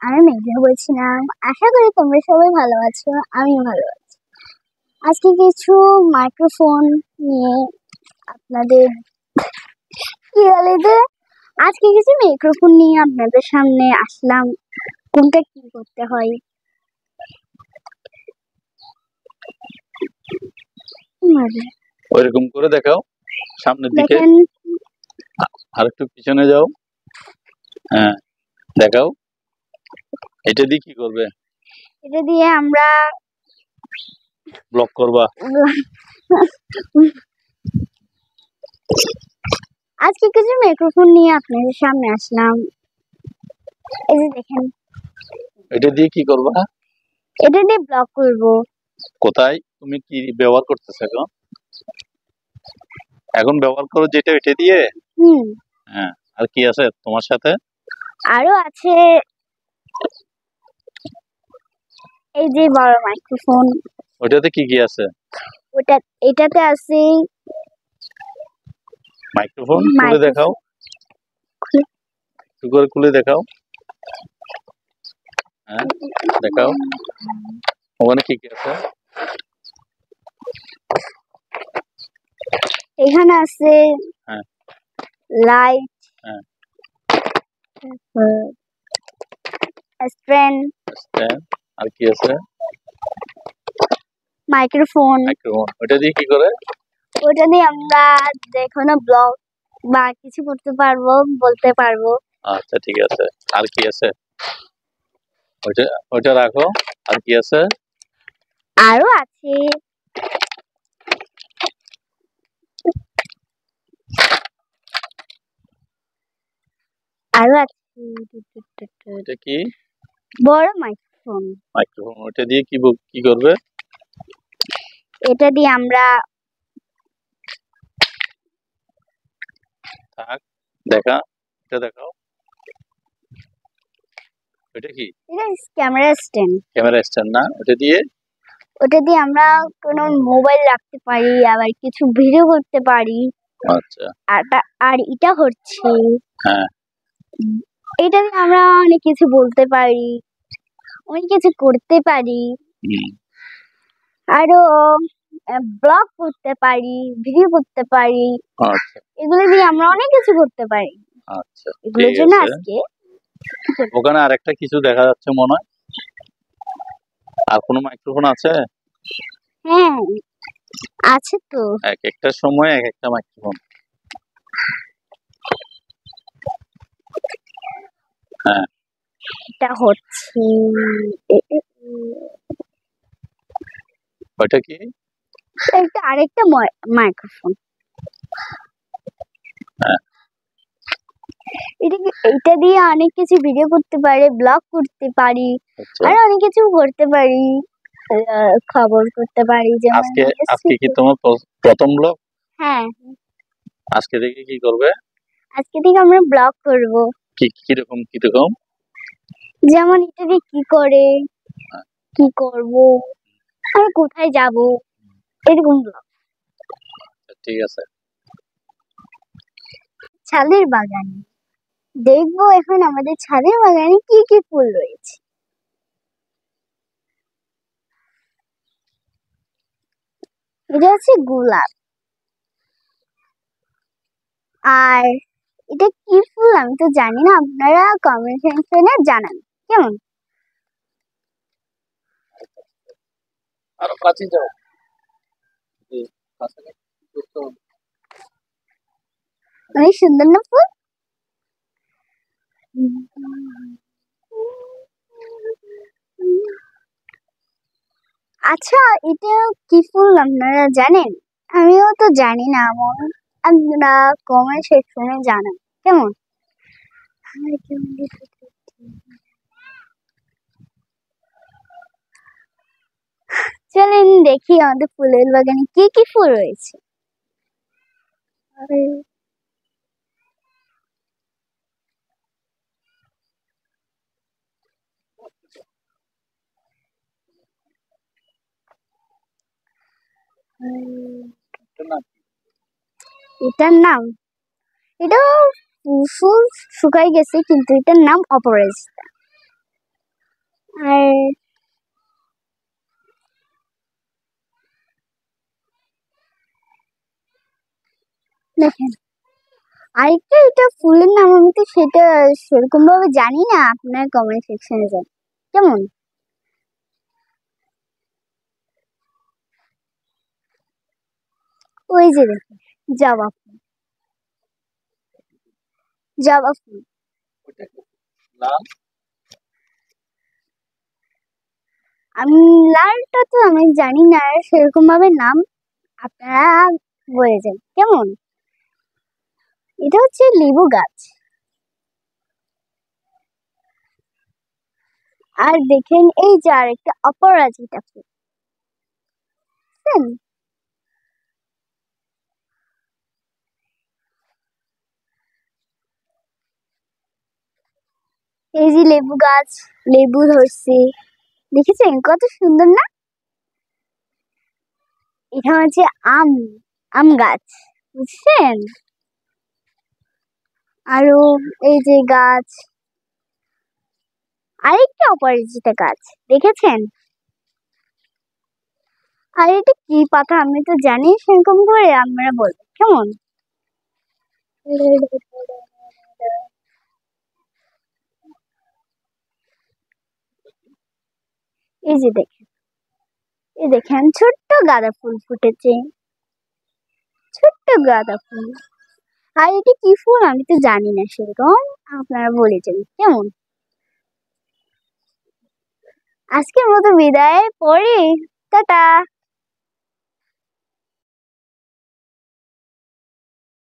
আমি মেঘনা বলছিলাম। আশা করি তোমরা সবাই ভালো আছো, আমিও ভালো আছি। আজকে কিছু মাইক্রোফোন নিয়ে আপনাদের কি বলে যে আজকে কিছু মাইক্রোফোন নিয়ে আপনাদের সামনে আসলাম। কোনটা কি করতে হয় ওইরকম করে দেখাও, সামনের দিকে দেখেন। আর একটু পিছনে যাও। হ্যাঁ, দেখাও। এটা দিয়ে কি করবে? এটা দিয়ে আমরা ব্লক করবা? আজকে কিছু মাইক্রোফোন নিয়ে আপনাদের সামনে আসলাম। এই যে দেখেন, এটা দিয়ে কি করবা? এটা দিয়ে ব্লক করব। কোথায় তুমি কি ব্যবহার করতেছো এখন? এখন ব্যবহার করো যেটা, এটা দিয়ে। হ্যাঁ, আর কি আছে তোমার সাথে? আরো আছে এই যে বড় মাইক্রোফোন। ওইটাতে কি কি আছে? এটাতে আছে মাইক্রোফোন। খুলে দেখাও, একটু করে খুলে দেখাও। হ্যাঁ, দেখাও ওখানে কি কি আছে। এখানে আছে হ্যাঁ, লাইট, হ্যাঁ, স্ট্যান্ড, আর কি আছে? মাইক্রোফোন। ওটা দিয়ে কি করে? ওটা দিয়ে আমরা যেকোনো ব্লগ বা কিছু করতে পারবো, বলতে পারবো। আচ্ছা, ঠিক আছে। আর কি আছে? ওইটা রাখো। আর কি আছে? আরো আছে এটা কি? বড় মাইক্রোফোন। ওটা দিয়ে কি করবে? এটা দিয়ে আমরা থাক, দেখা, এটা দেখাও। এটা কি? এটা ক্যামেরা স্ট্যান্ড। ক্যামেরা স্ট্যান্ড না? ওটা দিয়ে আমরা কোনো মোবাইল রাখতে পারি, আবার কিছু ভিডিও করতে পারি। আচ্ছা। আর এটা হচ্ছে, হ্যাঁ, এটা দিয়ে আমরা অনেক কিছু বলতে পারি, অনেক কিছু করতে পারি, আরো ব্লগ করতে পারি, ভিডিও করতে পারি। আচ্ছা, এগুলো দিয়ে আমরা অনেক কিছু করতে পারি। আচ্ছা, এগুলোর জন্য আজকে ওখানে আরেকটা কিছু দেখা যাচ্ছে মনে হয়। আর কোনো মাইক্রোফোন আছে? হ্যাঁ, আছে তো। এক একটা সময় এক একটা মাইক্রোফোন। হ্যাঁ, এটা হচ্ছে ওইটা কি? এটা আরেকটা মাইক্রোফোন। হ্যাঁ, এটা দিয়ে অনেক কিছু ভিডিও করতে পারি, ব্লগ করতে পারি, আর অনেক কিছু করতে পারি, খবর করতে পারি। যেমন আজকে কি তোমার প্রথম ব্লগ? হ্যাঁ, আজকে থেকে কি করবে? আজকে থেকে আমরা ব্লগ করব। কিরকম? যেমন এটা দিয়ে কি করে, কি করব, আর কোথায় যাব, এরকম ব্লগ। ঠিক আছে। ছাদের বাগানে দেখবো এখন আমাদের ছাদের বাগানে কি কি ফুল রয়েছে। এটা হচ্ছে গোলাপ। আর এটা কি ফুল আমি তো জানি না, আপনারা কমেন্ট সেকশনে জানান কেমন। আরো কাছে যাও। অনেক সুন্দর না ফুল? আচ্ছা, এটা কি ফুল আপনারা জানেন? আমিও তো জানি না, আপনারা কমেন্ট সেকশনে জানান কেমন। চলেন দেখি আমাদের ফুলের বাগানে কি কি ফুল রয়েছে। এটার নাম, এটা ফুল শুকাই গেছে, কিন্তু এটার নাম অপরাজিতা। আর দেখেন আরেকটা, এটা ফুলের নাম আমি তো সেটা সেরকম ভাবে জানি না, আপনার কমেন্ট সেকশনে যান কেমন। ওই যে দেখেন জবা ফুল, জবা ফুল। লাল, আমি লালটা তো আমি জানি না সেরকম ভাবে নাম, আপনারা বলে যান কেমন। এটা হচ্ছে লেবু গাছ। আর দেখেন এই যে আরেকটা অপরাজিতা ফুল, বুঝছেন? এই যে লেবু গাছ, লেবু ধরছে, দেখেছেন কত সুন্দর না। এটা হচ্ছে আম, আম গাছ, বুঝছেন? আরো এই যে গাছ, আরেকটা অপরাজিতা গাছ, দেখেছেন? আর এটা কি পাতা আমি তো জানি, সেরকম করে আমরা বলবো কেমন। এই যে দেখেন, এই দেখেন ছোট্ট গাঁদা ফুল ফুটেছে, ছোট্ট গাঁদা ফুল। আর এটা কি ফুল আমি তো জানি না সেরকম, আপনারা বলে যান কেমন। আজকের মতো বিদায়, পরে টাটা।